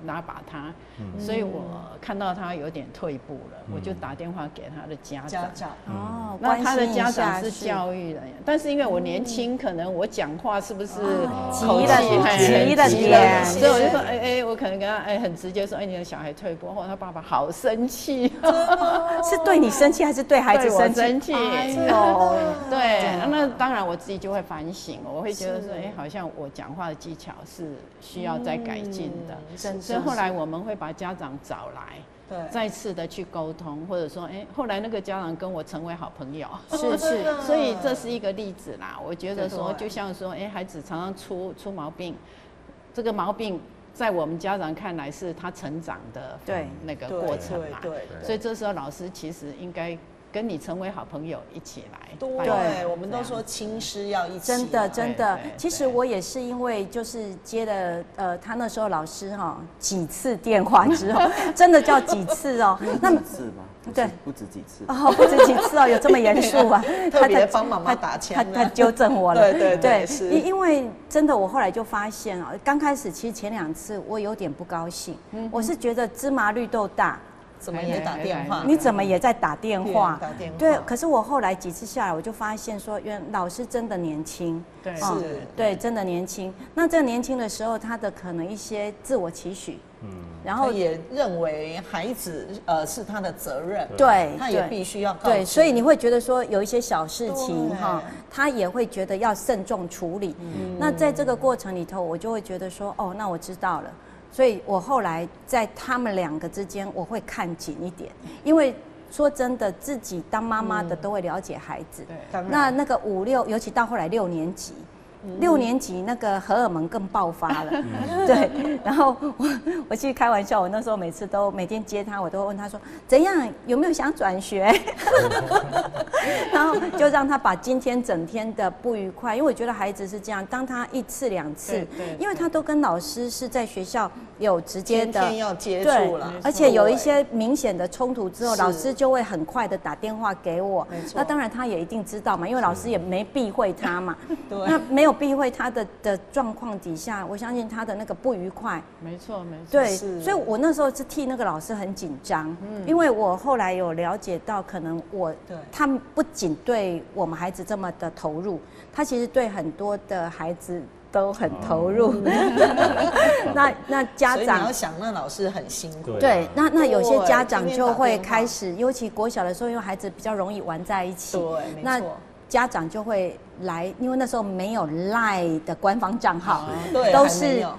拉拔他，所以我看到他有点退步了，我就打电话给他的家长。哦，那他的家长是教育人，但是因为我年轻，可能我讲话是不是急了点，所以我就说，我可能跟他很直接说，你的小孩退步，后他爸爸好生气，是对你生气还是对孩子生气？哎呦，对，那当然我自己就会反省，我会觉得说，好像我讲话的技巧是需要再改进的。所以后来我们会把家长找来，再次的去沟通，或者说，后来那个家长跟我成为好朋友，是，所以这是一个例子啦。我觉得说，就像说，孩子常常出毛病，这个毛病在我们家长看来是他成长的那个过程嘛，所以这时候老师其实应该跟你成为好朋友一起来。对，我们都说亲师要一起。真的，其实我也是因为就是接了他那时候老师几次电话之后，真的叫几次哦。那么次吗？对，不止几次哦，不止几次哦，有这么严肃啊？特别帮妈妈打枪，他纠正我了。对，因为真的我后来就发现啊，刚开始其实前2次我有点不高兴，我是觉得芝麻绿豆大。怎么也打电话？你怎么也在打电话？对，可是我后来几次下来，我就发现说，原来老师真的年轻，对，真的年轻。那这年轻的时候，他的可能一些自我期许，然后也认为孩子是他的责任，对，他也必须要对，所以你会觉得说有一些小事情他也会觉得要慎重处理。那在这个过程里头，我就会觉得说，哦，那我知道了。所以我后来在他们2个之间，我会看紧一点，因为说真的，自己当妈妈的都会了解孩子。那个5、6，尤其到后来6年级。6年级那个荷尔蒙更爆发了，对。然后我去开玩笑，我那时候每天接他，我都会问他说怎样，有没有想转学？然后就让他把今天整天的不愉快，因为我觉得孩子是这样，当他1次2次，因为他都跟老师是在学校有直接的天天要接触了，而且有一些明显的冲突之后，老师就会很快的打电话给我。那当然他也一定知道嘛，因为老师也没避讳他嘛。那没有避讳他的状况底下，我相信他的那个不愉快，没错。对，所以我那时候是替那个老师很紧张，因为我后来有了解到，可能他不仅对我们孩子这么的投入，他其实对很多的孩子都很投入。那家长，所以你要想，那老师很辛苦。对，那有些家长就会开始，尤其国小的时候，因为孩子比较容易玩在一起，对，没错。家长就会来，因为那时候没有 LINE 的官方账号，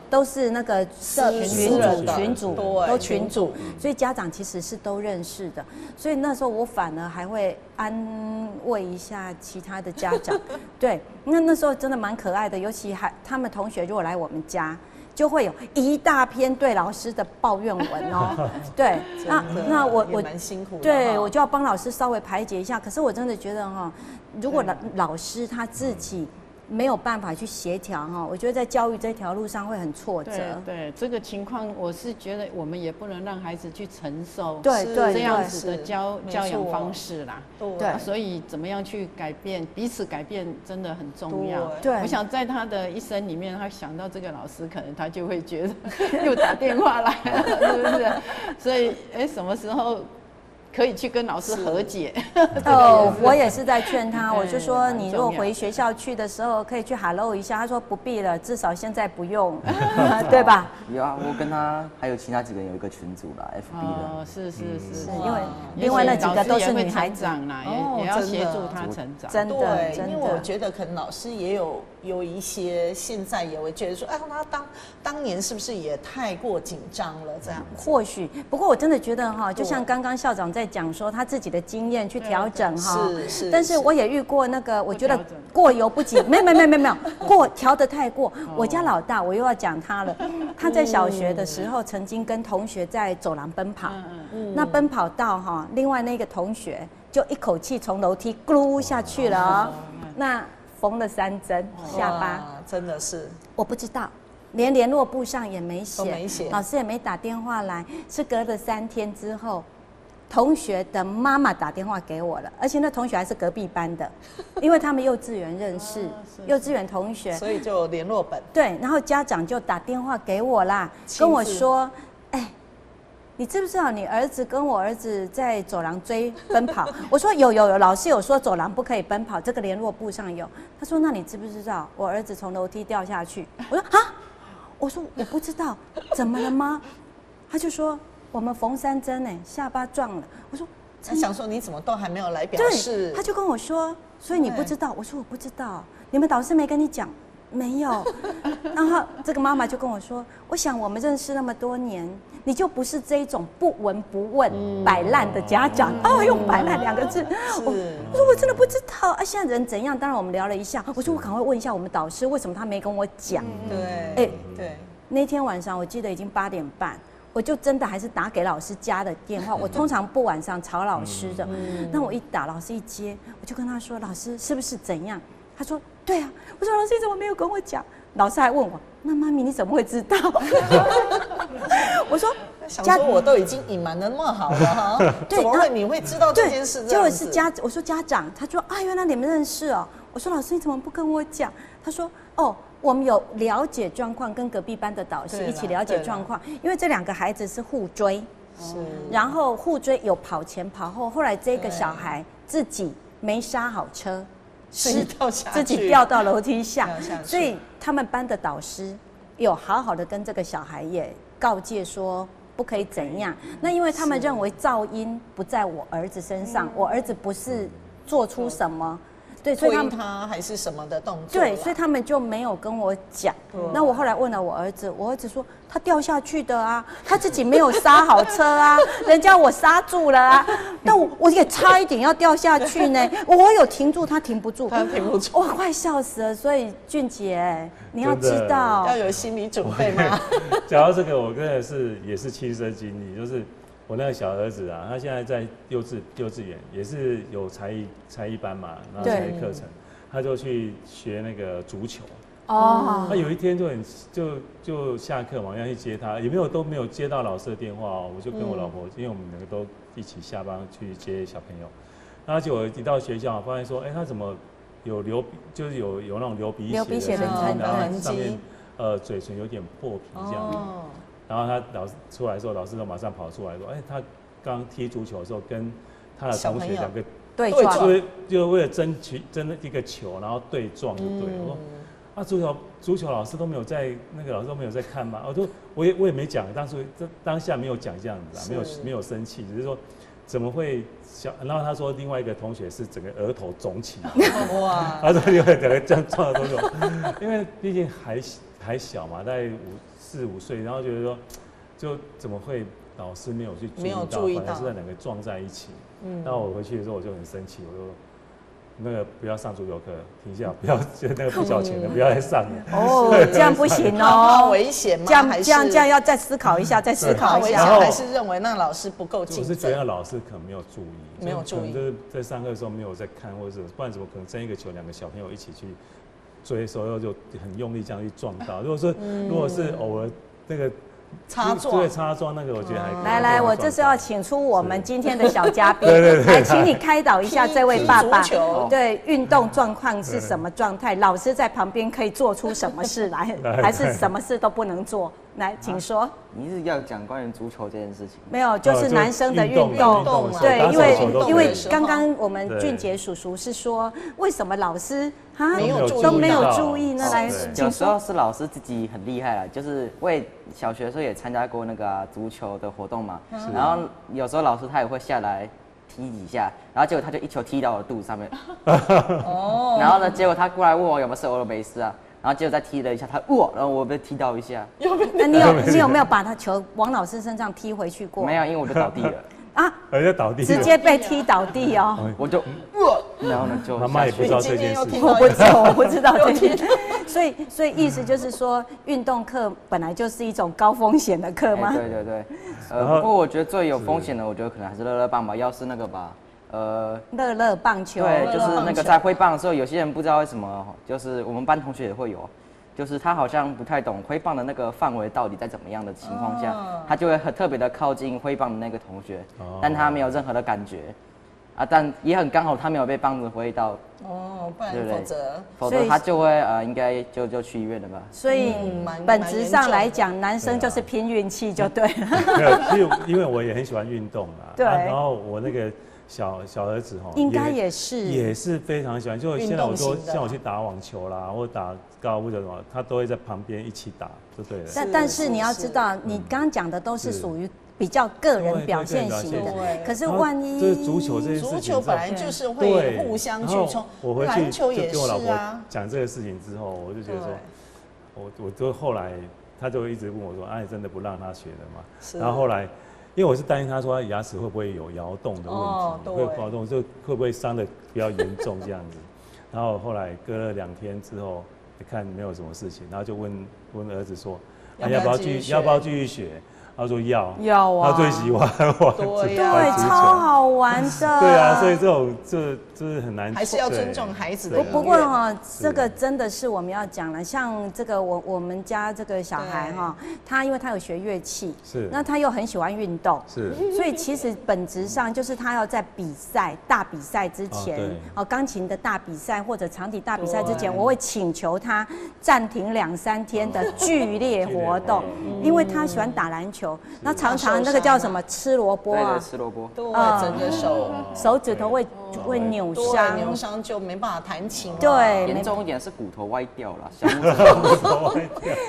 都是那个群主都群主，所以家长其实是都认识的。所以那时候我反而还会安慰一下其他的家长，对，那时候真的蛮可爱的，尤其他们同学如果来我们家。就会有一大篇对老师的抱怨文哦，对，那我蛮辛苦的，对我就要帮老师稍微排解一下。可是我真的觉得如果老师他自己没有办法去协调我觉得在教育这条路上会很挫折。对，这个情况我是觉得我们也不能让孩子去承受这样子的教养方式啦。对，所以怎么样去改变，彼此改变真的很重要。对，我想在他的一生里面，他想到这个老师，可能他就会觉得又打电话来了，是不是？所以什么时候可以去跟老师和解？我也是在劝他，我就说你如果回学校去的时候，可以去 hello 一下。他说不必了，至少现在不用，对吧？有啊，我跟他还有其他几个人有一个群组啦 ，FB 的。是，因为另外那几个都是女孩子啦，也要协助他成长。真的，因为我觉得可能老师也有一些现在也会觉得说，他当年是不是也太过紧张了这样？或许，不过我真的觉得就像刚刚校长在在讲说他自己的经验去调整哈。是。但是我也遇过那个，我觉得过犹不及，没有，过调得太过。我家老大，我又要讲他了。他在小学的时候，曾经跟同学在走廊奔跑，那奔跑到哈，另外那个同学就一口气从楼梯咕噜下去了哦，那缝了3针下巴，真的是我不知道。连联络簿上也没写，老师也没打电话来，是隔了3天之后，同学的妈妈打电话给我了，而且那同学还是隔壁班的，因为他们幼稚园认识，幼稚园同学，所以就有联络本。对，然后家长就打电话给我啦，跟我说，你知不知道你儿子跟我儿子在走廊奔跑？我说有，老师有说走廊不可以奔跑，这个联络簿上有。他说那你知不知道我儿子从楼梯掉下去？我说啊。我说我不知道，怎么了吗？他就说我们缝3针呢，下巴撞了。我说他想说你怎么都还没有来表示？对，他就跟我说，所以你不知道？我说我不知道，你们导师没跟你讲？没有。然后这个妈妈就跟我说，我想我们认识那么多年，你就不是这一种不闻不问、摆烂的家长。用摆烂2个字。我说我真的不知道啊，现在人怎样？当然我们聊了一下，我说我赶快问一下我们导师，为什么他没跟我讲？对，那天晚上我记得已经8点半，我就真的还是打给老师家的电话。我通常不晚上吵老师的，那我一打，老师一接，我就跟他说：“老师是不是怎样？”他说：“对啊。”我说：“老师你怎么没有跟我讲？”老师还问我：“那妈咪你怎么会知道？”我说：“想说我都已经隐瞒的那么好了哈，怎么会你会知道这件事？”结果是我说家长，他说：“啊，原来你们认识哦。”我说：“老师你怎么不跟我讲？”他说：“哦。”我们有了解状况，跟隔壁班的导师一起了解状况，因为这2个孩子是互追，然后互追有跑前跑后，后来这个小孩自己没刹好车，自己掉到楼梯下，所以他们班的导师有好好的跟这个小孩也告诫说不可以怎样。那因为他们认为噪音不在我儿子身上，我儿子不是做出什么。对，所以他还是什么的动作？对，所以他们就没有跟我讲。那我后来问了我儿子，我儿子说他掉下去的啊，他自己没有刹好车啊，人家我刹住了啊，但我也差一点要掉下去呢，我有停住，他停不住，我快笑死了。所以俊杰，你要知道要有心理准备吗？讲到这个，我真的也是亲身经历，就是。我那个小儿子啊，他现在在幼稚园，也是有才艺班嘛，然后才艺课程，他就去学那个足球。他有一天就下课嘛，要去接他，都没有接到老师的电话哦。我就跟我老婆，因为我们2个都一起下班去接小朋友，然后结果一到学校，发现说，他怎么有就是有那种流鼻血的痕迹，然后上面嘴唇有点破皮这样子。然后他老师出来的时候，老师都马上跑出来说：“他刚踢足球的时候，跟他的同学2个对撞，就为了争一个球，然后对撞就对了。我说足球老师都没有在老师都没有在看吗？我也没讲，当下没有讲这样子啊，没有生气，只是说怎么会然后他说另外一个同学是整个额头肿起来，哇！他说因为整个这样撞的都有，因为毕竟还小嘛，大概4、5岁，然后觉得说，就怎么会老师没有去注意到，反而是在2个撞在一起。那我回去的时候我就很生气，我说那个不要上足球课，停下，不要那个不交钱的，不要再上了。这样不行哦，危险吗？这样要再思考一下，再思考一下。还是认为那老师不够精准？我是觉得老师可能没有注意，没有注意，就是在上课的时候没有在看，或者是不然怎么可能争一个球，2个小朋友一起去追的时候就很用力这样去撞到。如果是偶尔那个擦撞那个，我觉得还来，我这是要请出我们今天的小嘉宾，来，请你开导一下这位爸爸，对运动状况是什么状态？老师在旁边可以做出什么事来，还是什么事都不能做？来，请说。你是要讲关于足球这件事情？没有，就是男生的运动。对，因为刚刚我们俊杰叔叔是说，为什么老师都没有注意呢？来，有时候是老师自己很厉害啦，就是为小学的时候也参加过那个足球的活动嘛，然后有时候老师他也会下来踢几下，然后结果他就一球踢到我的肚子上面，然后呢，结果他过来问我有没有事，我说没事啊。然后结果再踢了一下，然后我被踢到一下。那你有没有把他球往老师身上踢回去过？没有，因为我就倒地了。啊，儿子倒地了，直接被踢倒地哦。我就然后呢就妈妈也不知道这件事情，我不知道这件事，所以意思就是说，运动课本来就是一种高风险的课吗？对对对，不过我觉得最有风险的，我觉得可能还是乐乐棒吧，要是那个吧。乐乐棒球，对，就是那个在挥棒的时候，有些人不知道为什么，就是我们班同学也会有，就是他好像不太懂挥棒的那个范围到底在怎么样的情况下，他就会很特别的靠近挥棒的那个同学，但他没有任何的感觉，啊，但也很刚好他没有被棒子挥到，不然否则他就会应该就去医院了吧。所以本质上来讲，男生就是拼运气就对了。没有，其实因为我也很喜欢运动啊，对，然后我那个小儿子应该也是非常喜欢，就现在我说像我去打网球啦，或打高尔夫球什么，他都会在旁边一起打，就对了。但是你要知道，你刚刚讲的都是属于比较个人表现型的，可是万一就是足球这件事情，足球本来就是会互相去冲，我回去篮球也是啊。跟我老婆讲这个事情之后，我就觉得说，我就后来他就一直问我说，啊，你真的不让他学了吗？然后后来。因为我是担心他说他牙齿会不会有摇动的问题，会摇动就会不会伤得比较严重这样子。然后后来隔了2天之后，看没有什么事情，然后就问儿子说，要不要继续学？他说要啊，他最喜欢玩，对，超好玩的。对啊，所以这很难，还是要尊重孩子的意愿。不过哈，这个真的是我们要讲了。像这个我们家这个小孩哈，他因为他有学乐器，是，那他又很喜欢运动，是，所以其实本质上就是他要在大比赛之前，钢琴的大比赛或者长笛大比赛之前，我会请求他暂停2、3天的剧烈活动，因为他喜欢打篮球。那常常那个叫什么吃萝卜啊？吃萝卜，对，整个手指头会扭伤，扭伤就没办法弹琴。对，严重一点是骨头歪掉了，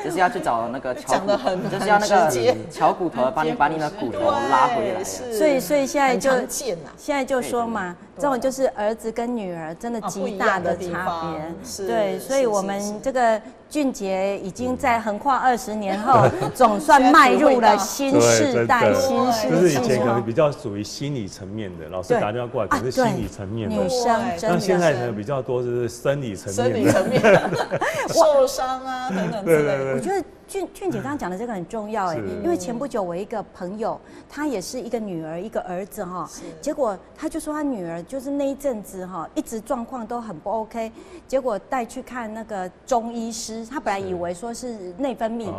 就是要去找那个讲得很就是要那个敲骨头，把你的骨头拉回来。所以现在就说嘛，这种就是儿子跟女儿真的极大的差别。对，所以我们这个俊杰已经在横跨20年后，总算迈入了新世代。就是以前可能比较属于心理层面的，老师打电话过来可能是心理层面的，女生真的。那现在可能比较多是生理层面的，受伤啊等等之类的。我觉得俊姐刚刚讲的这个很重要因为前不久我一个朋友，她也是一个女儿一个儿子哈，结果她就说她女儿就是那一阵子哈，一直状况都很不 OK， 结果带去看那个中医师，她本来以为说是内分泌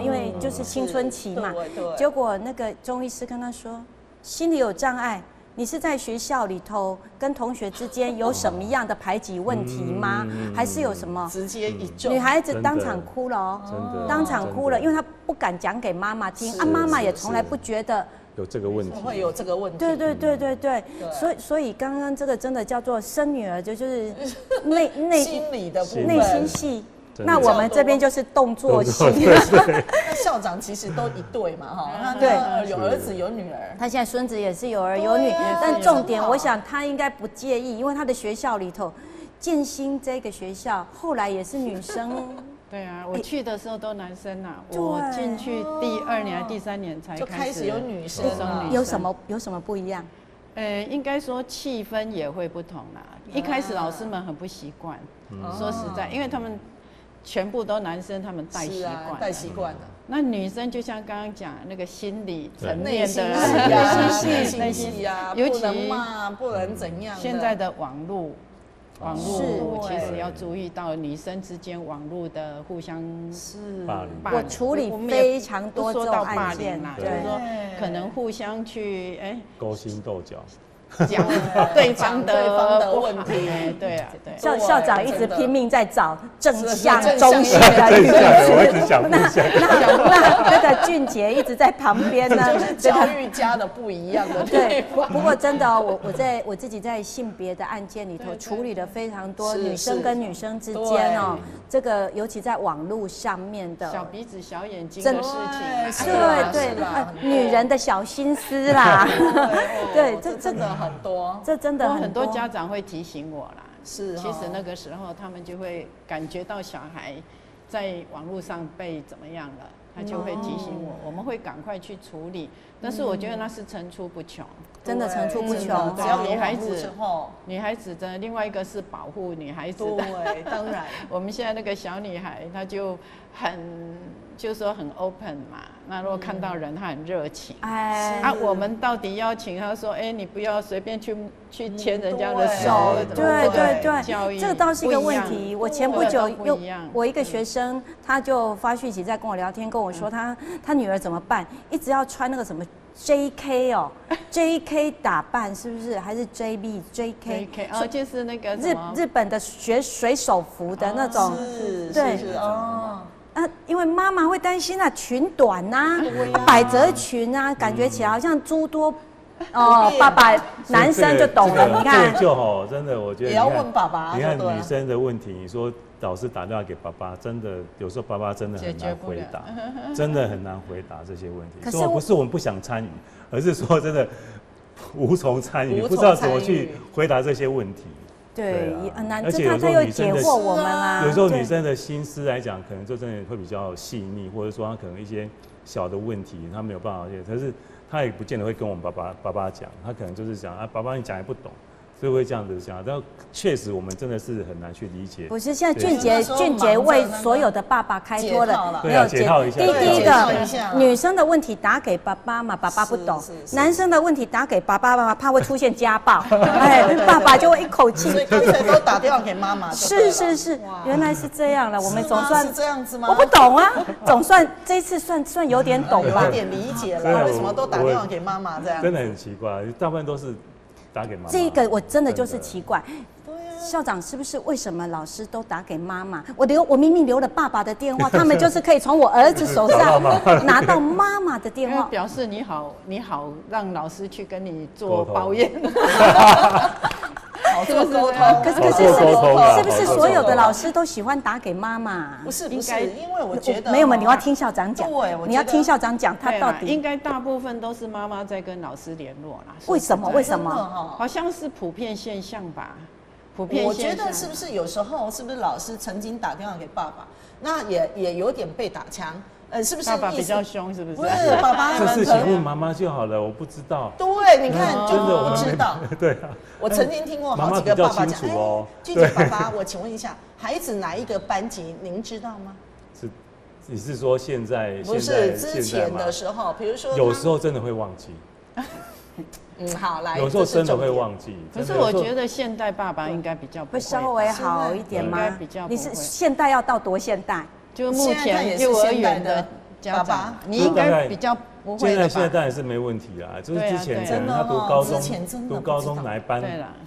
因为就是青春期嘛，结果那个中医师跟她说心理有障碍。你是在学校里头跟同学之间有什么样的排挤问题吗？还是有什么？直接一中，女孩子当场哭了当场哭了，因为她不敢讲给妈妈听妈妈也从来不觉得有这个问题，会有这个问题。对，所以刚刚这个真的叫做生女儿，就是心理的部分，内心戏。那我们这边就是动作戏。那校长其实都一对嘛哈，对，有儿子有女儿，他现在孙子也是有儿有女，但重点我想他应该不介意，因为他的学校里头，建新这个学校后来也是女生。对啊，我去的时候都男生啊，我进去第2年、第3年才开始有女生。有什么不一样？应该说气氛也会不同啦。一开始老师们很不习惯，说实在，因为他们全部都男生，他们带习惯了。那女生就像刚刚讲那个心理层面的内心戏啊，尤其不能骂，不能怎样。现在的网络其实要注意到女生之间网络的互相霸凌。我处理非常多这种案件啦，就是说可能互相去勾心斗角。讲对方的问题，对啊，对。校长一直拼命在找正向中性的语言，那个俊杰一直在旁边呢。教育家的不一样的对。不过真的我自己在性别的案件里头处理了非常多女生跟女生之间这个尤其在网络上面的小鼻子小眼睛的事情，对，女人的小心思啦，对，这真的。很多，这真的很多家长会提醒我啦。是，其实那个时候他们就会感觉到小孩在网络上被怎么样了，他就会提醒我们会赶快去处理。但是我觉得那是层出不穷，真的层出不穷。只要有网络之后，女孩子的另外一个是保护女孩子的。对，当然，我们现在那个小女孩，她就就是说很 open 嘛。那如果看到人，她很热情。我们到底要请她说，你不要随便去牵人家的手。对，教育这个倒是一个问题。我前不久我一个学生，他就发讯息在跟我聊天，跟我说他女儿怎么办，一直要穿那个什么。JK 哦，JK 打扮是不是？还是 JK？ 就是那个日本的学水手服的那种，对因为妈妈会担心裙短呐，百褶裙啊，感觉起来好像诸多。爸爸男生就懂了，你看，就真的，我觉得也要问爸爸。你看女生的问题，你说老师打电话给爸爸，真的有时候爸爸真的很难回答，真的很难回答这些问题。所以不是我们不想参与，而是说真的无从参与，不知道怎么去回答这些问题。对，很难。而且有时候女生的解惑我们啊，有时候女生的心思来讲，可能就真的会比较细腻，或者说她可能一些小的问题，她没有办法解决，可是。他也不见得会跟我们爸爸讲，他可能就是讲爸爸你讲也不懂，所以会这样子讲。但确实我们真的是很难去理解。不是，现在俊杰为所有的爸爸开脱了，没有解套一下。第一个，女生的问题打给爸爸嘛，爸爸不懂；男生的问题打给爸爸，怕会出现家暴，爸爸就会一口气。所以干脆都打电话给妈妈。是，原来是这样了。我们总算是这样子吗？我不懂啊，总算这一次算有点懂吧，有点理解了。为什么都打电话给妈妈这样？真的很奇怪，大部分都是打给妈妈。这个我真的就是奇怪。校长是不是为什么老师都打给妈妈？我明明留了爸爸的电话，他们就是可以从我儿子手上拿到妈妈的电话，表示你好，让老师去跟你做抱怨。好做沟通，可是不是所有的老师都喜欢打给妈妈？不是，因为我觉得没有，你要听校长讲。对，你要听校长讲，他到底应该大部分都是妈妈在跟老师联络啦。为什么？好像是普遍现象吧。我觉得是不是有时候是不是老师曾经打电话给爸爸，那也有点被打枪。是不是爸爸比较凶？是不是？不是，爸爸这事情问妈妈就好了，我不知道。对，你看，就不知道。对啊，我曾经听过好几个爸爸讲，俊杰爸爸，我请问一下，孩子哪一个班级您知道吗？你是说现在？不是之前的时候，比如说有时候真的会忘记。好，来，有时候真的会忘记。可是我觉得现代爸爸应该比较会稍微好一点吗？比较你是现代要到多现代？就目前幼儿园的家长，你应该比较不会的吧？现在当然是没问题啦，就是之前可能他读高中哪一班，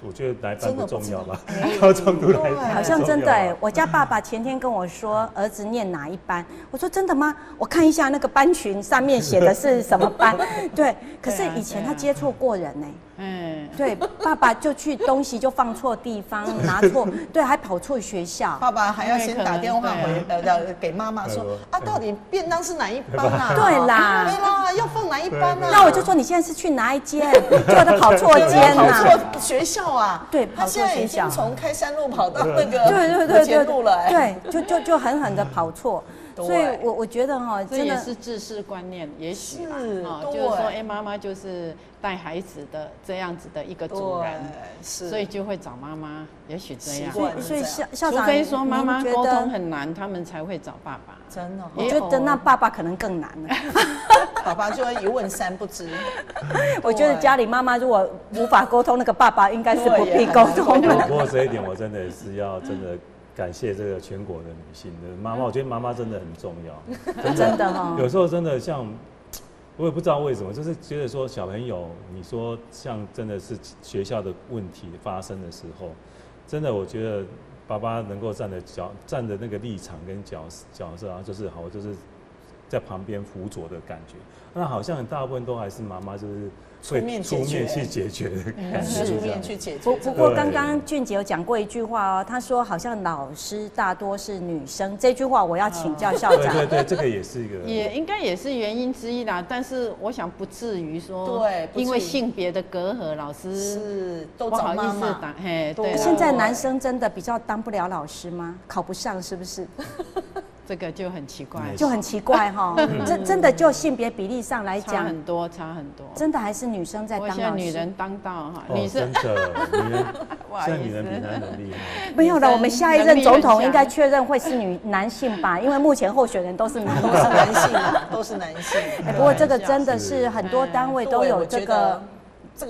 我觉得哪一班不重要吧，高中读哪一班好像真的我家爸爸前天跟我说儿子念哪一班，我说真的吗？我看一下那个班群上面写的是什么班，对，可是以前他接触过人呢。对，爸爸就去东西就放错地方，拿错，对，还跑错学校。爸爸还要先打电话给妈妈说到底便当是哪一班啊？对啦，要放哪一班啊？那我就说你现在是去哪一间？结果他跑错间了，跑错学校啊？对，他现在已经从开山路跑到那个对路了，对，就狠狠的跑错。所以我觉得这也是制式观念，也许嘛，就是说，妈妈就是带孩子的这样子的一个主人，所以就会找妈妈，也许这样。所以校长，除非说妈妈沟通很难，他们才会找爸爸。真的，我觉得那爸爸可能更难了，爸爸就会一问三不知。我觉得家里妈妈如果无法沟通，那个爸爸应该是不必沟通的。不过这一点我真的是要真的。感谢这个全国的女性的妈妈，我觉得妈妈真的很重要，真的哈。有时候真的像，我也不知道为什么，就是觉得说小朋友，你说像真的是学校的问题发生的时候，真的我觉得爸爸能够站的那个立场跟角色啊，就是好，就是在旁边辅佐的感觉。那好像大部分都还是妈妈就是出面去解决的感觉，出面去解决。不过刚刚俊杰有讲过一句话他说好像老师大多是女生，这句话我要请教校长。对，这个也是一个，也应该也是原因之一啦。但是我想不至于说，对，因为性别的隔阂，老师是都不好意思打，对。现在男生真的比较当不了老师吗？考不上是不是？这个就很奇怪，就很奇怪哈。这真的就性别比例上来讲，差很多，差很多。真的还是女生在当老师。现在女人当道哈，女生真的，现在女人比男人厉害。没有了，我们下一任总统应该确认会是男性吧？因为目前候选人都是男性啊，都是男性。不过这个真的是很多单位都有这个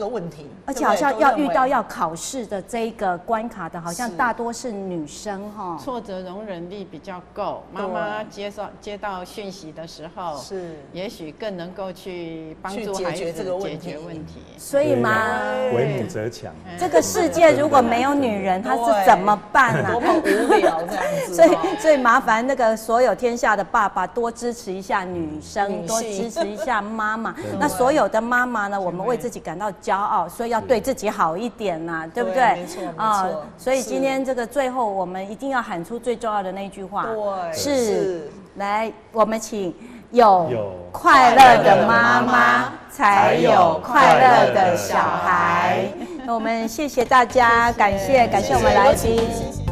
问题，而且好像要遇到要考试的这一个关卡的，好像大多是女生哈。挫折容忍力比较够，妈妈接到讯息的时候，是也许更能够去帮助孩子解决问题。所以嘛，为母则强。这个世界如果没有女人，她是怎么办呢？多么无聊这样子。所以麻烦那个所有天下的爸爸多支持一下女生，多支持一下妈妈。那所有的妈妈呢，我们为自己感到骄傲，所以要对自己好一点呐，对不对？没错，没错。所以今天这个最后，我们一定要喊出最重要的那句话，是来，我们请有快乐的妈妈，才有快乐的小孩。那我们谢谢大家，感谢我们来宾。